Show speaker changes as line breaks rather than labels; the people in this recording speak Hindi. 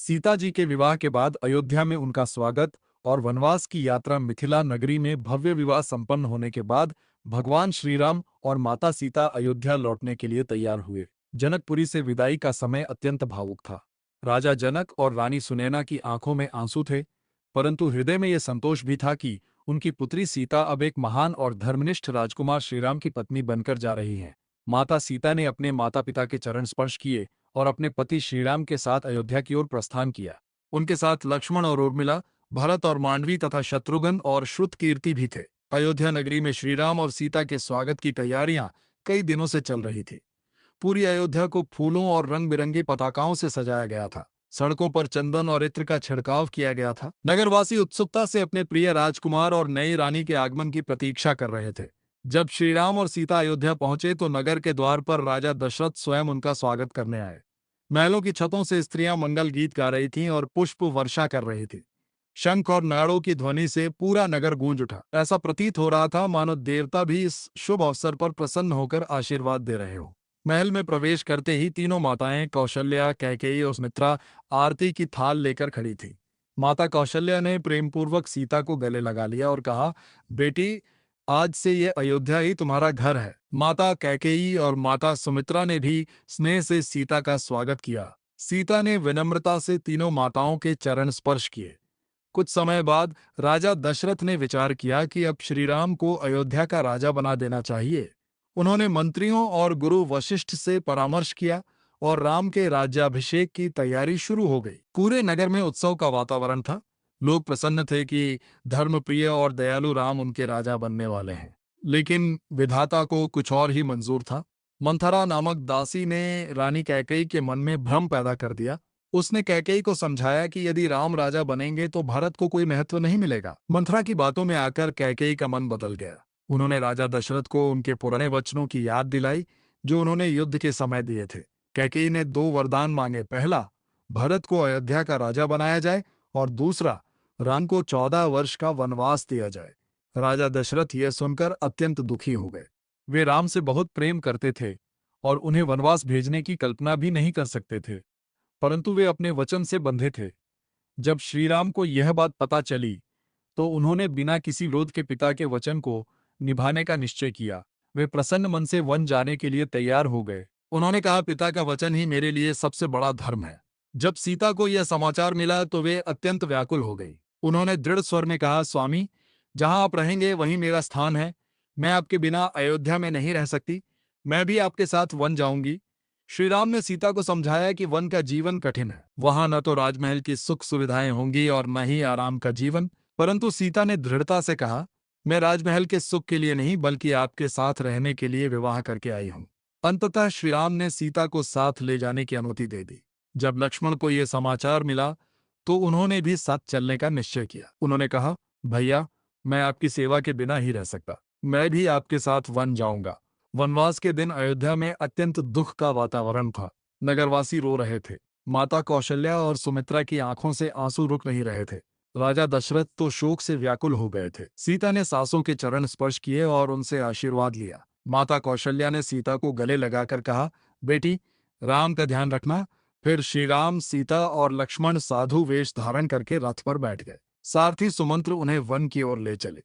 सीता जी के विवाह के बाद अयोध्या में उनका स्वागत और वनवास की यात्रा मिथिला नगरी में भव्य विवाह संपन्न होने के बाद भगवान श्री राम और माता सीता अयोध्या लौटने के लिए तैयार हुए। जनकपुरी से विदाई का समय अत्यंत भावुक था। राजा जनक और रानी सुनैना की आंखों में आंसू थे, परंतु हृदय में यह संतोष भी था कि उनकी पुत्री सीता अब एक महान और धर्मनिष्ठ राजकुमार श्रीराम की पत्नी बनकर जा रही हैं। माता सीता ने अपने माता पिता के चरण स्पर्श किए और अपने पति श्रीराम के साथ अयोध्या की ओर प्रस्थान किया। उनके साथ लक्ष्मण और उर्मिला, भरत और मांडवी तथा शत्रुघ्न और श्रुतकीर्ति भी थे। अयोध्या नगरी में श्रीराम और सीता के स्वागत की तैयारियां कई दिनों से चल रही थी। पूरी अयोध्या को फूलों और रंग बिरंगी पताकाओं से सजाया गया था। सड़कों पर चंदन और इत्र का छिड़काव किया गया था। नगरवासी उत्सुकता से अपने प्रिय राजकुमार और नई रानी के आगमन की प्रतीक्षा कर रहे थे। जब श्रीराम और सीता अयोध्या पहुंचे तो नगर के द्वार पर राजा दशरथ स्वयं उनका स्वागत करने आए। महलों की छतों से स्त्रियां मंगल गीत गा रही थीं और पुष्प वर्षा कर रही थी। शंख और नाड़ों की ध्वनि से पूरा नगर गूंज उठा। ऐसा प्रतीत हो रहा था मानो देवता भी इस शुभ अवसर पर प्रसन्न होकर आशीर्वाद दे रहे हो। महल में प्रवेश करते ही तीनों माताएं कौशल्या, कैकेयी और सुमित्रा आरती की थाल लेकर खड़ी थी। माता कौशल्या ने प्रेमपूर्वक सीता को गले लगा लिया और कहा, बेटी, आज से ये अयोध्या ही तुम्हारा घर है। माता कैकेयी और माता सुमित्रा ने भी स्नेह से सीता का स्वागत किया। सीता ने विनम्रता से तीनों माताओं के चरण स्पर्श किए। कुछ समय बाद राजा दशरथ ने विचार किया कि अब श्रीराम को अयोध्या का राजा बना देना चाहिए। उन्होंने मंत्रियों और गुरु वशिष्ठ से परामर्श किया और राम के राज्याभिषेक की तैयारी शुरू हो गई। पूरे नगर में उत्सव का वातावरण था। लोग प्रसन्न थे कि धर्मप्रिय और दयालु राम उनके राजा बनने वाले हैं। लेकिन विधाता को कुछ और ही मंजूर था। मंथरा नामक दासी ने रानी कैकेयी के मन में भ्रम पैदा कर दिया। उसने कैकेयी को समझाया कि यदि राम राजा बनेंगे तो भारत को कोई महत्व नहीं मिलेगा। मंथरा की बातों में आकर कैकेयी का मन बदल गया। उन्होंने राजा दशरथ को उनके पुराने वचनों की याद दिलाई जो उन्होंने युद्ध के समय दिए थे। कैकेयी ने दो वरदान मांगे। पहला, भरत को अयोध्या का राजा बनाया जाए और दूसरा, राम को 14 वर्ष का वनवास दिया जाए। राजा दशरथ यह सुनकर अत्यंत दुखी हो गए। वे राम से बहुत प्रेम करते थे और उन्हें वनवास भेजने की कल्पना भी नहीं कर सकते थे, परंतु वे अपने वचन से बंधे थे। जब श्रीराम को यह बात पता चली तो उन्होंने बिना किसी विरोध के पिता के वचन को निभाने का निश्चय किया। वे प्रसन्न मन से वन जाने के लिए तैयार हो गए। उन्होंने कहा, पिता का वचन ही मेरे लिए सबसे बड़ा धर्म है। जब सीता को यह समाचार मिला तो वे अत्यंत व्याकुल हो गई। उन्होंने दृढ़ स्वर में कहा, स्वामी, जहां आप रहेंगे वहीं मेरा स्थान है। मैं आपके बिना अयोध्या में नहीं रह सकती। मैं भी आपके साथ वन जाऊंगी। श्रीराम ने सीता को समझाया कि वन का जीवन कठिन है। वहां न तो राजमहल की सुख सुविधाएं होंगी और न ही आराम का जीवन। परंतु सीता ने दृढ़ता से कहा, मैं राजमहल के सुख के लिए नहीं बल्कि आपके साथ रहने के लिए विवाह करके आई हूं। अंततः श्रीराम ने सीता को साथ ले जाने की अनुमति दे दी। जब लक्ष्मण को यह समाचार मिला तो उन्होंने भी साथ चलने का निश्चय किया। उन्होंने कहा, भैया, मैं आपकी सेवा के बिना ही रह सकता। मैं भी आपके साथ वन जाऊंगा। वनवास के दिन अयोध्या में अत्यंत दुख का वातावरण था। नगरवासी रो रहे थे। माता कौशल्या और सुमित्रा की आंखों से आंसू रुक नहीं रहे थे। राजा दशरथ तो शोक से व्याकुल हो गए थे। सीता ने सासों के चरण स्पर्श किए और उनसे आशीर्वाद लिया। माता कौशल्या ने सीता को गले लगाकर कहा, बेटी, राम का ध्यान रखना। फिर श्रीराम, सीता और लक्ष्मण साधु वेश धारण करके रथ पर बैठ गए। सारथी सुमंत्र उन्हें वन की ओर ले चले।